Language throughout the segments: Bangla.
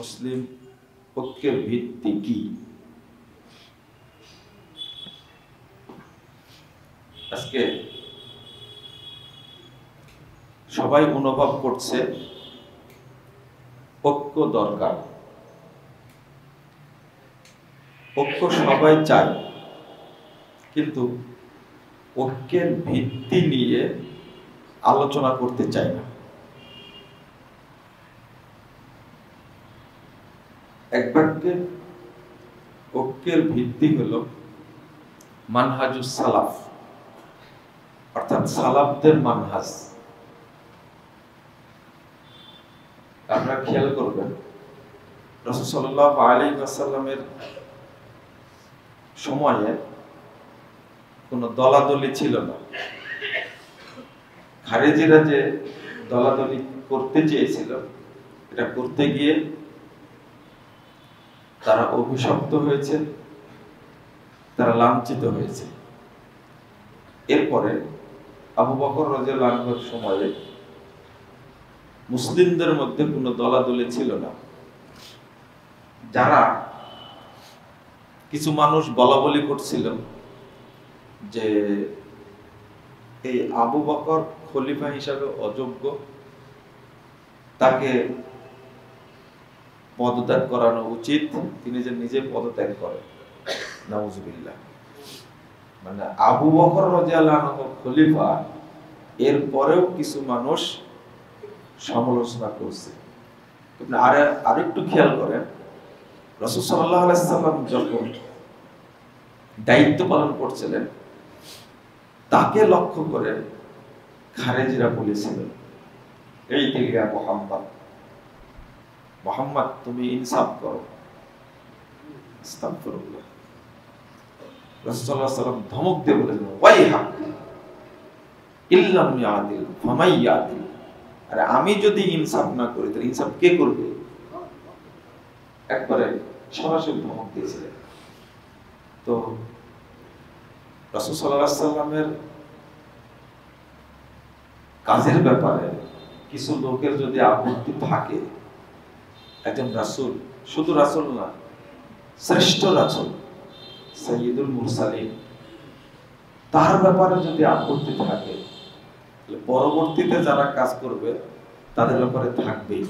মুসলিম ঐক্যের ভিত্তি কি? আজকে সবাই অনুভব করছে ঐক্য দরকার, ঐক্য সবাই চায়, কিন্তু ঐক্যের ভিত্তি নিয়ে আলোচনা করতে চায় না। এক বাক্যে ঐক্যের ভিত্তি হলো মানহাজুস সালাফ, অর্থাৎ সালাফদের মানহাজ। আপনারা খেয়াল করবেন, রাসূল সাল্লাল্লাহু আলাইহি ওয়াসাল্লামের সময়ে কোনো দলাদলি ছিল না। খারেজিরা যে দলাদলি করতে চেয়েছিল, এটা করতে গিয়ে তারা অভিশপ্ত হয়েছে, তারা লাঞ্ছিত হয়েছে। এরপরে আবু বকর রাদিয়াল্লাহু আনহুর সময়ে মুসলিমদের মধ্যে কোনো দলাদলি ছিল না। যারা কিছু মানুষ বলাবলি করছিল যে এই আবু বকর খলিফা হিসাবে অযোগ্য, তাকে পদত্যাগ করানো উচিত, তিনি যে নিজে পদত্যাগ করেন। নাউজুবিল্লাহ। মানে আবু বকর রাদিয়াল্লাহু আনহু খলিফা, এরপরেও কিছু মানুষ সমালোচনা করছে। আপনি আরেকটু খেয়াল করেন, রাসূল সাল্লাল্লাহু আলাইহি ওয়াসাল্লাম যখন দায়িত্ব পালন করছিলেন, তাকে লক্ষ্য করে খারেজিরা বলেছিলেন, এই দিকে মুহাম্মদ, মুহাম্মদ তুমি ইনসাফ করো। আস্তাগফিরুল্লাহ। রাসূল সাল্লাল্লাহু আলাইহি ওয়াসাল্লাম ধমক দিয়ে বলেছিলেন, ওয়াইহাক ইল্লাম ইয়াদিল ফামাই ইয়াদিল। আরে আমি যদি ইনসাফ না করি তাহলে ইনসাফ কে করবে? একবারে সরাসরি ধমক দিয়েছিলেন। তো রাসূল সাল্লাল্লাহু আলাইহি ওয়াসাল্লামের কাজের ব্যাপারে কিছু লোকের যদি আপত্তি থাকে, একজন রাসূল, শুধু রাসূল না, শ্রেষ্ঠ রাসূল সাইয়্যিদুল মুরসালিন, তার ব্যাপারে যদি আপত্তি থাকে, পরবর্তীতে যারা কাজ করবে তাদের ব্যাপারে থাকবেই।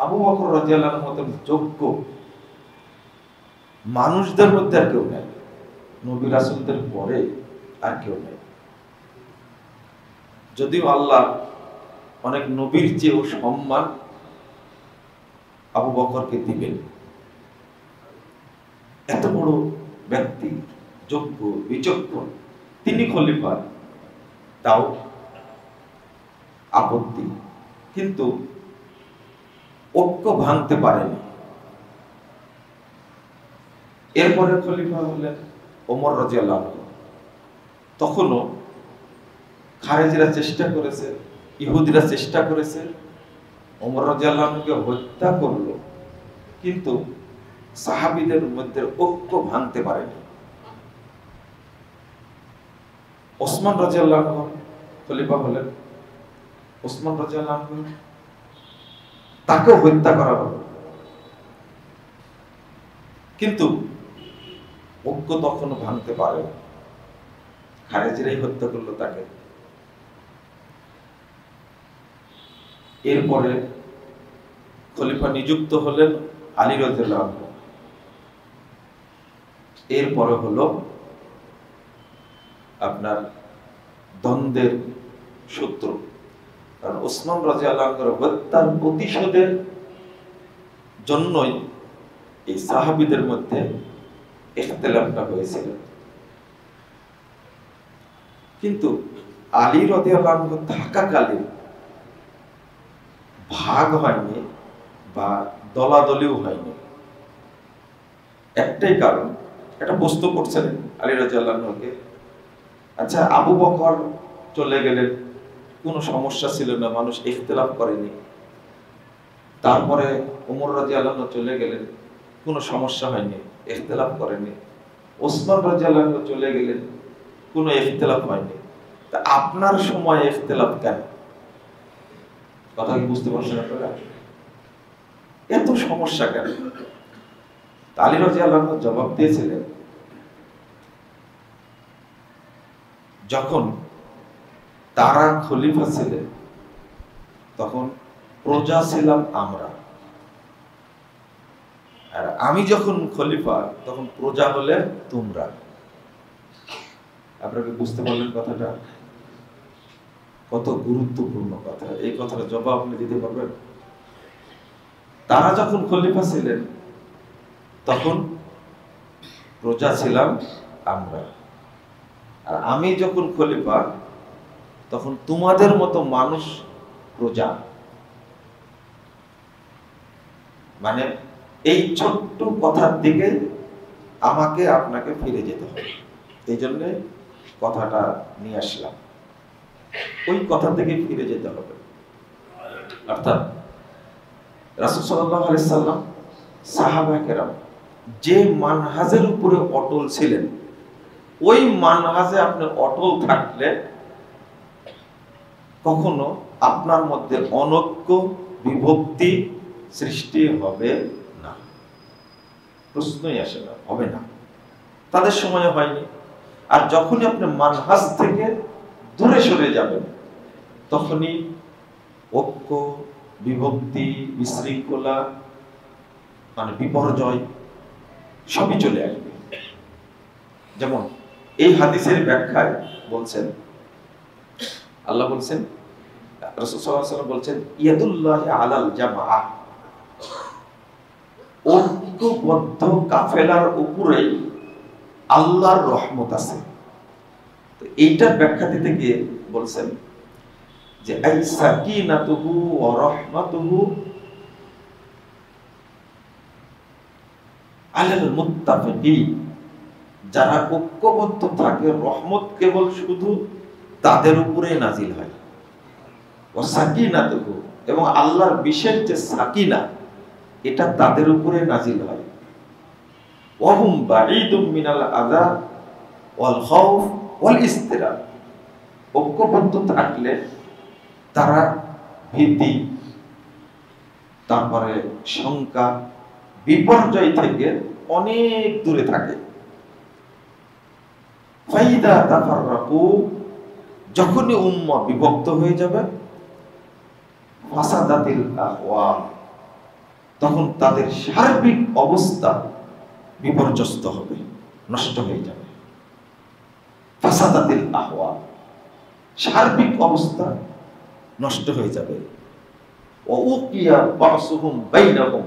আবু বকর রাদিয়াল্লাহু আনহুর মতো যোগ্য মানুষদের মধ্যে আর কেউ নেই, নবী রাসূলদের পরে আর কেউ নেই। যদিও আল্লাহ অনেক নবীর চেয়েও সম্মান আবু বকরকে দিবেন। এত বড় ব্যক্তি, যোগ্য, বিচক্ষণ, তিনি খলিফা, তাও আপত্তি। কিন্তু ঐক্য ভাঙতে পারেনি। এরপরে খলিফা হলেন ওমর রাদিয়াল্লাহু আনহু। তখনও খারেজিরা চেষ্টা করেছে, ইহুদিরা চেষ্টা করেছে, ওমর রাদিয়াল্লাহু আনহুকে হত্যা করলো, কিন্তু সাহাবীদের মধ্যে ঐক্য ভাঙতে পারেনি। ওসমান রাদিয়াল্লাহু আনহু খলিফা হলেন। ওসমান রাদিয়াল্লাহু আনহু, তাকেও হত্যা করা হলো, কিন্তু ঐক্য তখনও ভাঙতে পারে না। খারেজিরাই হত্যা করলো তাকে। এরপরে খলিফা নিযুক্ত হলেন আলী রাদিয়াল্লাহু আনহু। এরপরে হলো আপনার দ্বন্দ্বের সূত্র, কারণ ওসমান রাদিয়াল্লাহু আনহুর হত্যার প্রতিশোধের জন্যই এই সাহাবীদের মধ্যে ইখতিলাফটা হয়েছিল। কিন্তু আলী রাদিয়াল্লাহু আনহু থাকাকালীন ভাগ হয়নি বা দলাদলিও হয়নি। একটাই কারণ, এটা প্রশ্ন করছিলেন আলী রাদিয়াল্লাহু আনহুকে, আচ্ছা আবু বকর চলে গেলেন, কোনো সমস্যা ছিল না, মানুষ ইখতিলাফ করেনি। তারপরে ওমর রাদিয়াল্লাহু আনহু চলে গেলেন, কোনো সমস্যা হয়নি, ইখতিলাফ করেনি। ওসমান রাদিয়াল্লাহু আনহু চলে গেলেন, কোনো ইখতিলাফ হয়নি। তা আপনার সময় ইখতিলাফ কেন? কথা কি বুঝতে পারছেন আপনারা? এত সমস্যা কেন? আলী রাদিয়াল্লাহু আনহু জবাব দিয়েছিলেন, যখন তারা খলিফা ছিলেন তখন প্রজা ছিলাম আমরা, আর আমি যখন খলিফা তখন প্রজা হলে তোমরা। আপনাকে বুঝতে পারলেন কথাটা? কত গুরুত্বপূর্ণ কথা। এই কথাটা জবাব আপনি দিতে পারবেন? তারা যখন খলিফা ছিলেন তখন প্রজা ছিলাম আমরা, আর আমি যখন খলিফা তখন তোমাদের মতো মানুষ প্রজা। মানে এই ছোট্ট কথার দিকে আমাকে আপনাকে ফিরে যেতে হবে, এই জন্য কথাটা নিয়ে আসলাম। ওই কথা থেকে ফিরে যেতে হবে। অর্থাৎ রাসূল সাল্লাল্লাহু আলাইহি সাল্লাম, সাহাবায়ে কেরাম যে মানহাজের উপরে অটল ছিলেন, ওই মানহাজে আপনি অটল থাকলে কখনো আপনার মধ্যে অনৈক্য, বিভক্তি সৃষ্টি হবে না, প্রশ্নই আসে না, হবে না। তাদের সময় হয়নি। আর যখনই আপনি মানহাজ থেকে দূরে সরে যাবেন তখনই ঐক্য, বিভক্তি, বিশৃঙ্খলা, মানে বিপর্যয় সবই চলে আসবে। যেমন এই হাদিসের ব্যাখ্যায় বলছেন, আল্লাহ বলছেন, রাসূল সাল্লাল্লাহু আলাইহি ওয়াসাল্লাম বলছেন, ইয়াদুল্লাহি আলাল জামাআহ, ঐক্যবদ্ধ কাফেলার উপরেই আল্লাহর রহমত আছে। তো এইটার ব্যাখ্যা দিতে গিয়ে বলছেন যে আই সাকিনাতুহু ওয়া রাহমাতুহু আলাল মুত্তাফিকিন, যারা ঐক্যবদ্ধ থাকে রহমত কেবল শুধু তাদের উপরে নাজিল হয়। ওয়া সাকিনাতুহু, এবং আল্লাহর বিশেষ যে সাকিনা এটা তাদের উপরে নাজিল হয়। ওয়া হুম বাঈদুম মিনাল আযা ওয়াল খাউফ ওয়াল ইসতিরাব, ঐক্যবদ্ধ থাকলে তারা ভীতি, তারপরে শঙ্কা, বিপর্যয় থেকে অনেক দূরে থাকে। ফাইদা তাফাররাকু, যখনই উম্মাহ বিভক্ত হয়ে যাবে, ফাসাদাতিল আহওয়াল, তখন তাদের সার্বিক অবস্থা বিপর্যস্ত হবে, নষ্ট হয়ে যাবে। ফাসাদাতিল আহওয়াল, সার্বিক অবস্থা নষ্ট হয়ে যাবে। ওয়া উকিয়া বাসুহুম বাইনাহুম,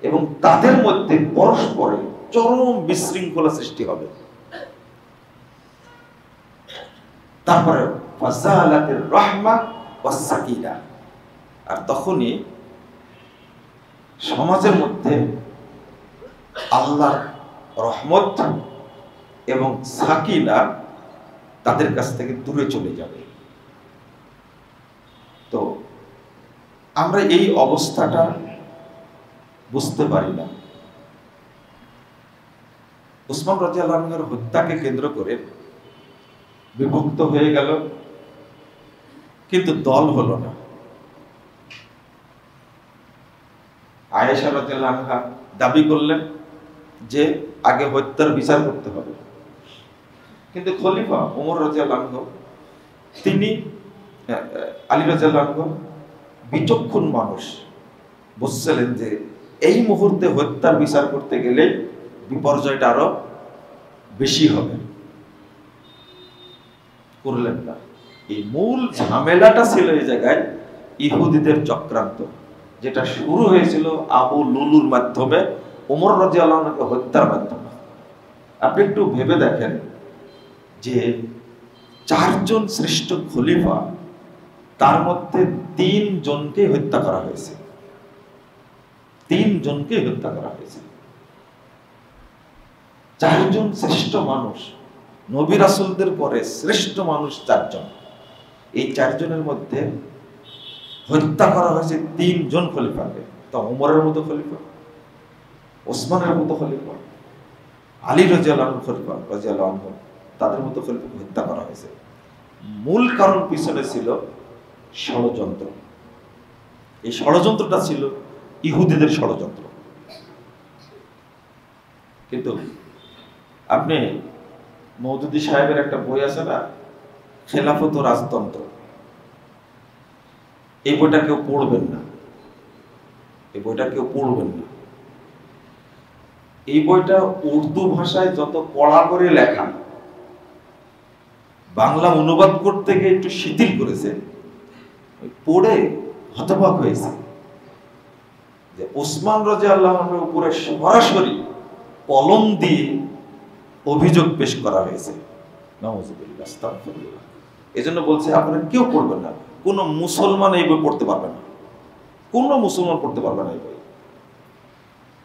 এবং তাদের মধ্যে পরস্পরে চরম বিশৃঙ্খলা সৃষ্টি হবে। তারপরে ফাজালাতির রাহমা ওয়াস সাকিনা, আর তখনই সমাজের মধ্যে আল্লাহর রহমত এবং সাকিনা তাদের কাছ থেকে দূরে চলে যাবে। তো আমরা এই অবস্থাটা বুঝতে পারি না। উসমান রাদিয়াল্লাহু আনহুর হত্যাকে কেন্দ্র করে বিভক্ত হয়ে গেল, কিন্তু দল হলো না। আয়েশা রাদিয়াল্লাহু আনহা দাবি করলেন যে আগে হত্যার বিচার করতে হবে, কিন্তু খলিফা ওমর রাদিয়াল্লাহু আনহু, তিনি আলী রাদিয়াল্লাহু আনহু বিচক্ষণ মানুষ, বুঝছিলেন যে এই মুহূর্তে হত্যার বিচার করতে গেলে বিপর্যয়টা আরো বেশি হবে, করলেন না। এই মূল ঝামেলাটা ছিল এই জায়গায় ইহুদিদের চক্রান্ত, যেটা শুরু হয়েছিল আবু লুলুর মাধ্যমে, ওমর রাদিয়াল্লাহু আনহুকে হত্যার মাধ্যমে। আপনি একটু ভেবে দেখেন যে 4 জন শ্রেষ্ঠ খলিফা, তার মধ্যে 3 জনকে হত্যা করা হয়েছে, 3 জনকে হত্যা করা হয়েছে। 4 জন শ্রেষ্ঠ মানুষ, নবী রাসূলদের পরে শ্রেষ্ঠ মানুষ 4 জন, এই 4 জনের মধ্যে হত্যা করা হয়েছে 3 জন খলিফাকে। তা ওমরের মতো খলিফা, ওসমানের মতো খলিফা, আলী রাদিয়াল্লাহু আনহু খলিফা রাদিয়াল্লাহু আনহু, তাদের মতো খলিফাকে হত্যা করা হয়েছে। মূল কারণ পিছনে ছিল ষড়যন্ত্র। এই ষড়যন্ত্রটা ছিল ইহুদিদের ষড়যন্ত্র। কিন্তু আপনি মওদুদী সাহেবের একটা বই আছে না, খেলাফত ও রাজতন্ত্র, এই বইটা কেউ পড়বেন না, এই বইটা কেউ পড়বেন না। এই বইটা উর্দু ভাষায় যত কড়া করে লেখা, বাংলা অনুবাদ করতে গিয়ে একটু শিথিল করেছে, পড়ে হতবাক হয়েছে যে ওসমান রাদিয়াল্লাহু আনহুর উপরে সরাসরি কলম দিয়ে অভিযোগ পেশ করা হয়েছে। নাউযুবিল্লাহ, আস্তাগফিরুল্লাহ। এজন্য বলছে আপনারা কেউ পড়বেন না, কোন মুসলমান এই বই পড়তে পারবে না, কোন মুসলমান পড়তে পারবে না এই বই।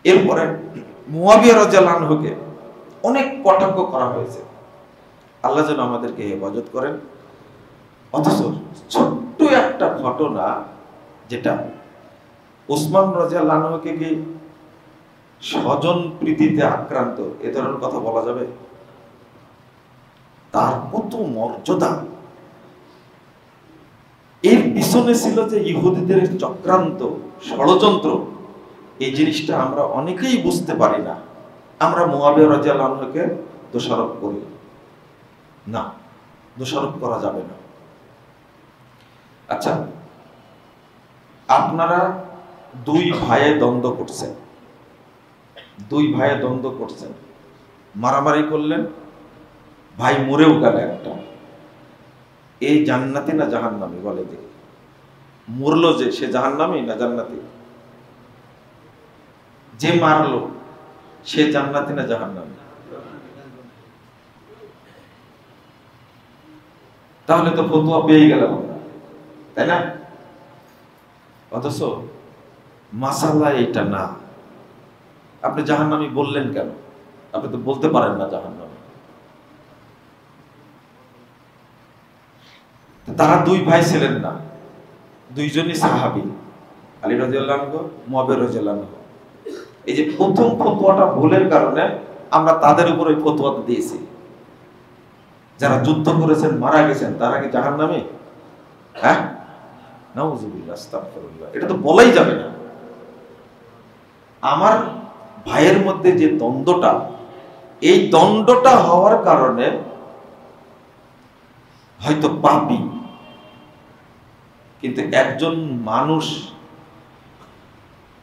এরপরে মুয়াবিয়া রাদিয়াল্লাহু আনহুকে অনেক কটাক্ষ করা হয়েছে। আল্লাহ যেন আমাদেরকে হেফাজত করেন। অথচ ছোট্ট একটা ঘটনা, যেটা ওসমান রাদিয়াল্লাহু আনহুকে কি স্বজন প্রীতিতে আক্রান্ত, এ ধরনের কথা বলা যাবে? তার কত মর্যাদা! এর পিছনে ছিল যে ইহুদিদের চক্রান্ত, ষড়যন্ত্র। এই জিনিসটা আমরা অনেকেই বুঝতে পারি না। আমরা মুয়াবিয়া রাদিয়াল্লাহু আনহুকে দোষারোপ করি না, দোষারোপ করা যাবে না। আচ্ছা, আপনারা দুই ভাইয়ে দ্বন্দ্ব করছেন, দুই ভাইয়ে দ্বন্দ্ব করছেন, মারামারি করলেন, ভাই মরেও গেল একটা, এই জান্নাতি না জাহান্নামী? বলে যে মরলো যে, সে জাহান্নামী না জান্নাতি? যে মারলো সে জান্নাতি না জাহান্নামী? তাহলে তো ফতোয়া পেয়ে গেলাম আমরা, তাই না? অথচ মাসালা এটা না। আপনি জাহান্নামী বললেন কেন? আপনি তো বলতে পারেন না জাহান্নামী। তারা দুই ভাই ছিলেন না, দুইজনই সাহাবী, আলী রাদিয়াল্লাহু আনহু, মুয়াবিয়া রাদিয়াল্লাহু আনহু। এই যে প্রথম ফতোয়াটা ভুলের কারণে আমরা তাদের উপর ওই ফতোয়াটা দিয়েছি। যারা যুদ্ধ করেছেন, মারা গেছেন, তারা কি জাহান্নামী? হ্যাঁ, নাউযুবিল্লাহ, আস্তাগফিরুল্লাহ। এটা তো বলাই যাবে না। আমার ভাইয়ের মধ্যে যে দ্বন্দ্বটা, এই দ্বন্দ্বটা হওয়ার কারণে হয়তো পাপী, কিন্তু একজন মানুষ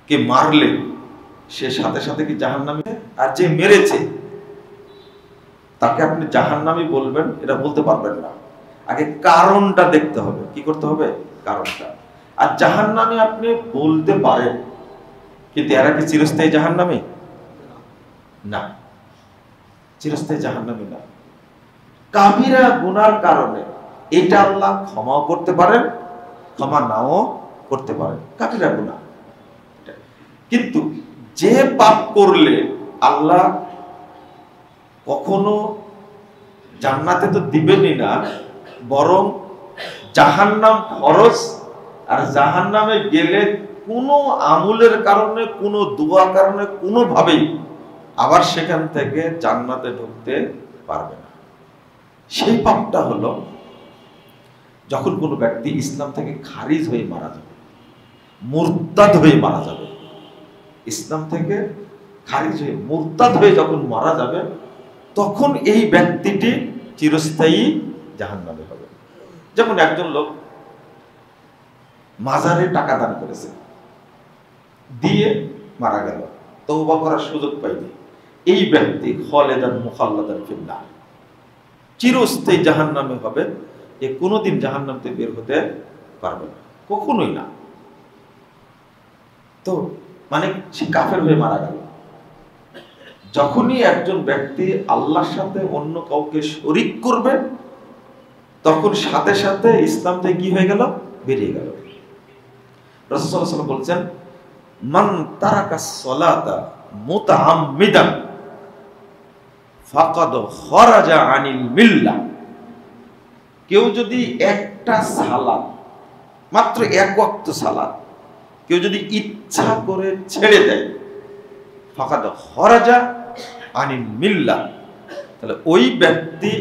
কে মারলে সে সাথে সাথে কি জাহান্নামী? আর যে মেরেছে তাকে আপনি জাহান্নামী বলবেন, এটা বলতে পারবেন না। আগে কারণটা দেখতে হবে। কি করতে হবে? কারণটা। আর জাহান্নামী আপনি বলতে পারেন, কিন্তু এরা কি চিরস্থায়ী জাহান্নামী? না, চিরস্থায়ী জাহান্নামী না। কাবিরা গুনার কারণে এটা আল্লাহ ক্ষমাও করতে পারেন, ক্ষমা নাও করতে পারেন, কাবিরা গুনাহ। কিন্তু যে পাপ করলে আল্লাহ কখনো জান্নাতে তো দিবেনই না, বরং জাহান্নাম ফরজ। আর জাহান্নামে গেলে কোনো আমলের কারণে, কোনো দোয়া কারণে, কোনোভাবেই আবার সেখান থেকে জান্নাতে ঢুকতে পারবে না। সেই পাপটা হলো যখন কোনো ব্যক্তি ইসলাম থেকে খারিজ হয়ে মারা যাবে, মুরতাদ হয়ে মারা যাবে। ইসলাম থেকে খারিজ হয়ে মুরতাদ হয়ে যখন মারা যাবে, তখন এই ব্যক্তিটি চিরস্থায়ী জাহান্নামে হবে। যেমন একজন লোক মাজারে টাকা দান করেছে, দিয়ে মারা গেল, তওবা করার সুযোগ পায়নি, এই ব্যক্তি খালিদান মুখাল্লাদান ফিন্নার, চিরস্থায়ী জাহান্নামে হবে। এ কোনোদিন জাহান্নাম থেকে বের হতে পারবে না, কখনোই না। তো মানে সে কাফের হয়ে মারা গেল। যখনই একজন ব্যক্তি আল্লাহর সাথে অন্য কাউকে শরীক করবে, তখন সাথে সাথে ইসলাম থেকে কি হয়ে গেল? বেরিয়ে গেল। রাসূল সাল্লাল্লাহু আলাইহি ওয়াসাল্লাম বলছেন, মান তারাকাস সালাতা মুতাআম্মিদান ফাকাদ খারাজা আনিল মিল্লাহ। কেউ যদি একটা সালাত, মাত্র এক ওয়াক্ত সালাত কেউ যদি ইচ্ছা করে ছেড়ে দেয়, ফাকাদ খারাজা আনিল মিল্লাহ, তাহলে ওই ব্যক্তি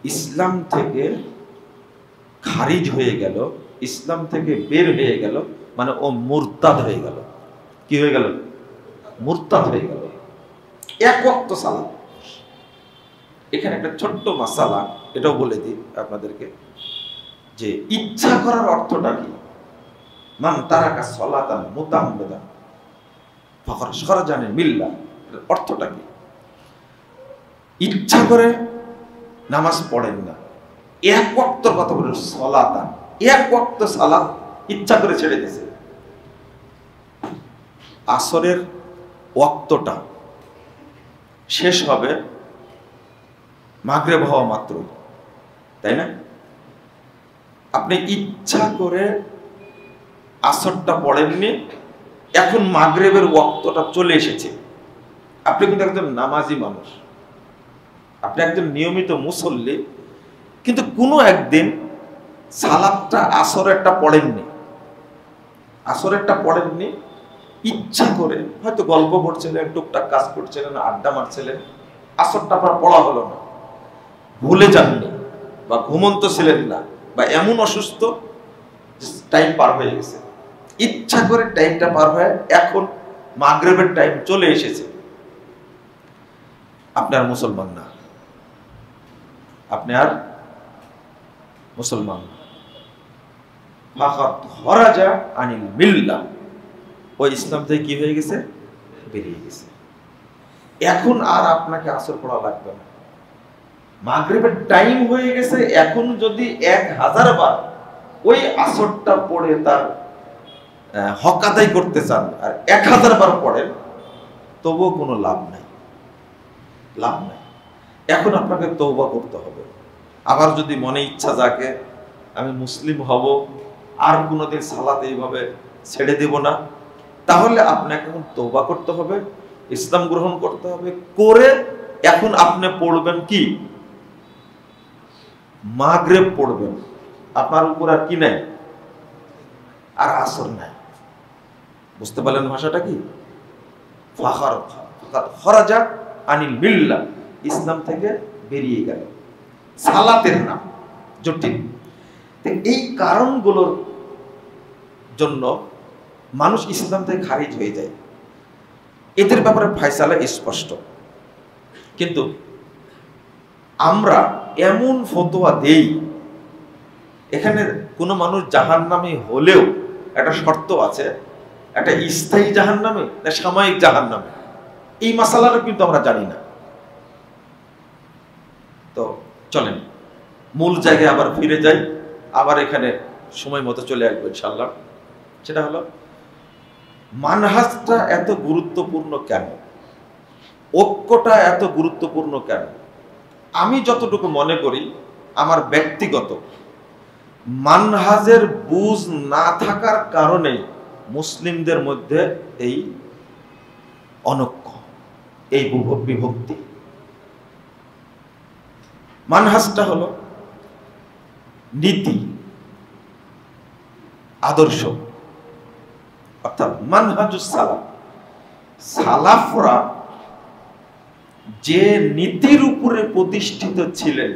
ইসলাম থেকে খারিজ হয়ে গেল, ইসলাম থেকে বের হয়ে গেল, মানে ও মুরতাদ হয়ে গেল। কি হয়ে গেল? মুরতাদ হয়ে গেল। এক ওয়াক্ত সালাত। এখানে একটা ছোট্ট মাসালা, এটাও বলে দিই আপনাদেরকে, যে ইচ্ছা করার অর্থটা কি? মান তারাকা সালাতান মুতাআম্মিদান ফাকাদ খারাজা মিনাল মিল্লাহ, অর্থটা কি? ইচ্ছা করে নামাজ পড়েন না, এক ওয়াক্তর কথা বলেন, সালাতান, এক ওয়াক্ত সালাত ইচ্ছা করে ছেড়ে দিয়েছে। আসরের ওয়াক্তটা শেষ হবে মাগরিব হওয়া মাত্র, তাই না? আপনি ইচ্ছা করে আসরটা পড়েননি, এখন মাগরিবের ওয়াক্তটা চলে এসেছে। আপনি কিন্তু একজন নামাজি মানুষ, আপনি একজন নিয়মিত মুসল্লি, কিন্তু কোনো একদিন সালাতটা আসরেরটা পড়েননি, আসরেরটা পড়েননি, ইচ্ছা করে হয়তো গল্প করছিলেন, টুকটাক কাজ করছিলেন, আড্ডা মারছিলেন, আসরটা আপনার পড়া হলো না, ভুলে যাননি বা ঘুমন্ত ছিলেন না বা এমন অসুস্থ টাইম পার হয়ে গেছে, ইচ্ছা করে টাইমটা পার হয়ে এখন মাগরিবের টাইম চলে এসেছে। আপনি আর মুসলমান না, আপনি আর মুসলমান না। ফাকাদ খারাজা আনিল মিল্লাহ, ওই ইসলাম থেকে কি হয়ে গেছে? বেরিয়ে গেছে। এখন আর আপনাকে আসর পড়া লাগবে না, মাগরিবের টাইম হয়ে গেছে। এখন যদি 1000 বার ওই আসরটা পড়ে তার হক আদায় করতে চান আর 1000 বার পড়েন, তবুও কোনো লাভ নাই, লাভ নাই। এখন আপনাকে তওবা করতে হবে। আবার যদি মনে ইচ্ছা জাগে আমি মুসলিম হব, আর কোনোদিন সালাত এইভাবে ছেড়ে দেব না, তাহলে আপনাকে এখন তওবা করতে হবে, ইসলাম গ্রহণ করতে হবে। করে এখন আপনি পড়বেন কি? মাগরিব পড়বেন। আপনার উপর আর কি নাই? আর আসর নাই। বুঝতে পারলেন ভাষাটা কি? ফাকাদ খারাজা আনিল মিল্লাহ, ইসলাম থেকে বেরিয়ে গেল। সালাতের নাম জটিল। এই কারণগুলোর জন্য মানুষ ইসলাম থেকে খারিজ হয়ে যায়। এদের ব্যাপারে ফয়সালা স্পষ্ট। কিন্তু আমরা এমন ফতোয়া দেই, এখানে কোনো মানুষ জাহান্নামী হলেও একটা শর্ত আছে, একটা স্থায়ী জাহান্নামে না সাময়িক জাহান্নামে, এই মাসালাটা কিন্তু আমরা জানি না। তো চলেন মূল জায়গায় আবার ফিরে যাই, আবার এখানে সময় মতো চলে আসবো ইনশাআল্লাহ। সেটা হলো মানহাজটা এত গুরুত্বপূর্ণ কেন, ঐক্যটা এত গুরুত্বপূর্ণ কেন? আমি যতটুকু মনে করি আমার ব্যক্তিগত, মানহাজের বুঝ না থাকার কারণে মুসলিমদের মধ্যে এই অনৈক্য, এই বিভক্তি। মানহাজটা হলো নীতি, আদর্শ, অর্থাৎ মানহাজুস সালাফ। সালাফরা যে নীতির উপরে প্রতিষ্ঠিত ছিলেন,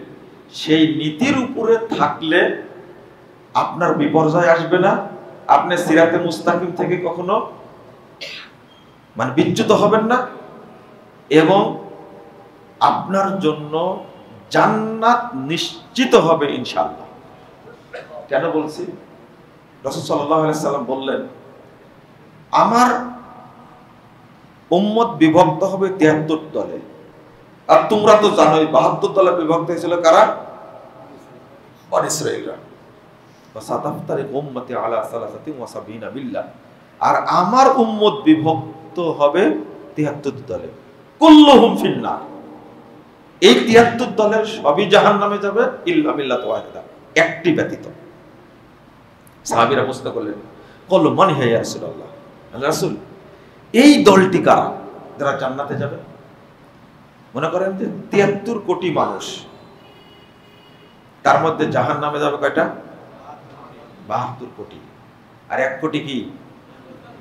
সেই নীতির উপরে থাকলে আপনার বিপর্যয় আসবে না, আপনি সিরাতে মুস্তাকিম থেকে কখনো বিচ্যুত হবেন না, এবং আপনার জন্য জান্নাত নিশ্চিত হবে ইনশাআল্লাহ। কেন বলছি? রাসূল সাল্লাল্লাহু আলাইহি সাল্লাম বললেন, আমার উম্মত বিভক্ত হবে 73 দলে। আর তোমরা তো জানোই 72 দলে বিভক্ত হয়েছিল কারা? বনী ইসরাঈলরা। ওয়াসাতাফতারিকু উম্মতি আলা 73 মিল্লাহ। আর আমার উম্মত বিভক্ত হবে 73 দলে, কুল্লুহুম ফিন্নার। এই 73 দলের সবই জাহান্নামে যাবে ইল্লা মিল্লাত ওয়াহিদা, একটি ব্যতীত। সাহাবীরা প্রশ্ন করলেন, কল মান হে ইয়া রাসূলুল্লাহ, রাসূল এই দলটি কারা যারা জান্নাতে যাবে? মনে করেন যে 73 কোটি মানুষ, তার মধ্যে জাহান্নামে যাবে কয়টা? 72 কোটি। আর 1 কোটি কি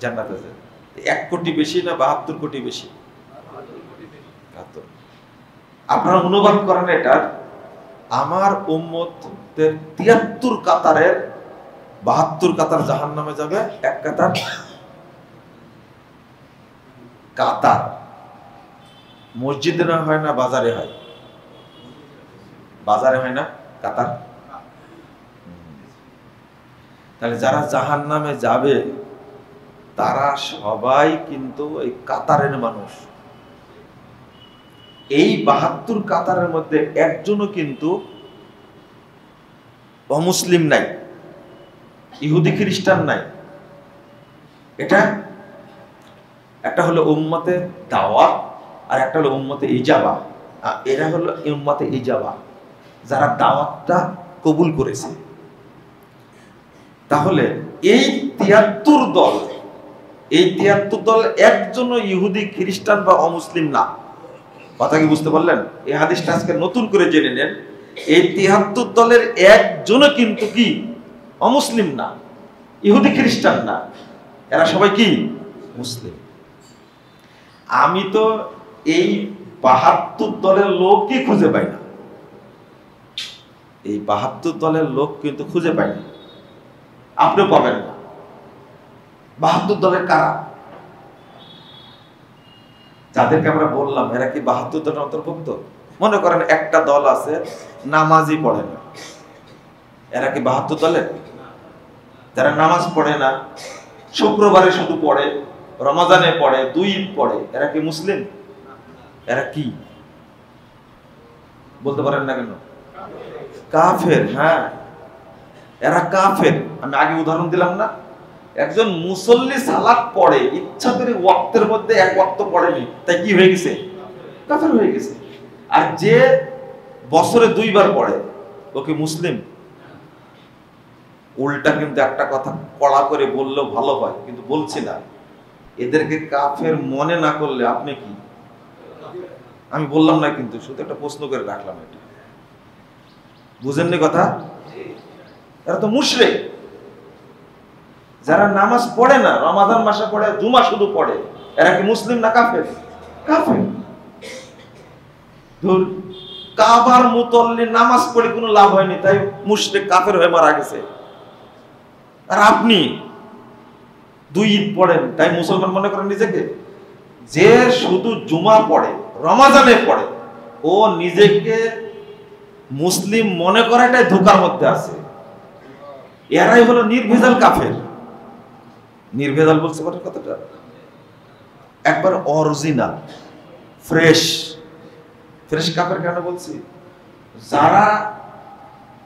জান্নাতে যাবে? 1 কোটি বেশি না 72 কোটি বেশি? 72। আপনারা অনুবাদ করেন এটা, আমার উম্মতদের 73 কাতারের 72 কাতার জাহান্নামে যাবে, 1 কাতার কাতার মসজিদে না হয় না বাজারে হয়? বাজারে হয় না কাতার? তাহলে যারা জাহান্নামে যাবে তারা সবাই কিন্তু এই কাতারের মানুষ। এই ৭২ কাতারের মধ্যে একজনও কিন্তু অমুসলিম নাই, ইহুদি খ্রিস্টান নাই। এটা একটা হলো উম্মতে দাওয়া আর একটা হলো উম্মতে ইজাবা। এরা হলো উম্মতে ইজাবা, যারা দাওয়াতটা কবুল করেছে। তাহলে এই ৭৩ দল, এই ৭৩ দল একজনও ইহুদি খ্রিস্টান বা অমুসলিম না। কথা কি বুঝতে পারলেন? এই হাদিসটা আজকে নতুন করে জেনে নেন। এই ৭৩ দলের একজনও কিন্তু কি অমুসলিম না, ইহুদি খ্রিস্টান না, এরা সবাই কি মুসলিম। আমি তো এই ৭২ দলের লোকই খুঁজে পাই না, এই ৭২ দলের লোক কিন্তু খুঁজে পাই না, আপনিও পাবেন না। ৭২ দলের কারা? যাদেরকে আমরা বললাম এরা কি ৭২ দলের অন্তর্ভুক্ত? মনে করেন একটা দল আছে নামাজই পড়ে না, এরা কি ৭২ দলের? যারা নামাজ পড়ে না, শুক্রবারে শুধু পড়ে, রমজানে পড়ে, 2 ঈদ পড়ে, এরা কি মুসলিম? এরা কি বলতে পারেন না কেন? কাফের। হ্যাঁ, এরা কাফের। আমি আগে উদাহরণ দিলাম না, একজন মুসল্লি সালাত পড়ে, ইচ্ছা করে ওয়াক্তের মধ্যে এক ওয়াক্ত পড়েনি, তাই কি হয়ে গেছে? কাফের হয়ে গেছে। আর যে বছরে 2 বার পড়ে ও কি মুসলিম? উল্টা কিন্তু একটা কথা কড়া করে বললেও ভালো হয়, কিন্তু বলছি না। এদেরকে কাফের মনে না করলে আপনি কি? আমি বললাম না, কিন্তু শুধু একটা প্রশ্ন করে রাখলাম। এটা বুঝেননি কথা? এরা তো মুশরিক। যারা নামাজ পড়ে না, রমাদান মাসে পড়ে, জুমা শুধু পড়ে, এরা কি মুসলিম না কাফের? কাফের। ধুর, কাবার মুতল্লি নামাজ পড়ে কোনো লাভ হয়নি, তাই মুশরিক কাফের হয়ে মারা গেছে। আর আপনি 2 ঈদ পড়েন, তাই মুসলমান মনে করেন নিজেকে? যে শুধু জুমা পড়ে, রমাজানে পড়ে, ও নিজেকে মুসলিম মনে করাটাই ধোঁকার মধ্যে আছে। এরাই হলো নির্ভেজাল কাফের। নির্ভেজাল বলতে পারেন কথাটা? একবার অরিজিনাল, ফ্রেশ। ফ্রেশ কাফের কেন বলছি? যারা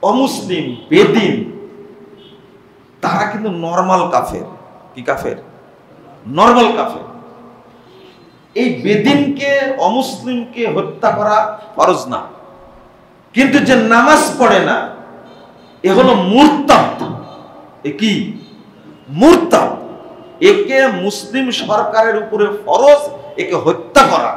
অমুসলিম, বেদিন, তারা কিন্তু নরমাল কাফের। কি কাফের? নরমাল কাফের। এই বেদিনকে, অমুসলিমকে হত্যা করা ফরজ না, কিন্তু যে নামাজ পড়ে না এ হলো মুরতাদ। এ কি? মুরতাদ। একে মুসলিম সরকারের উপরে ফরজ একে হত্যা করা।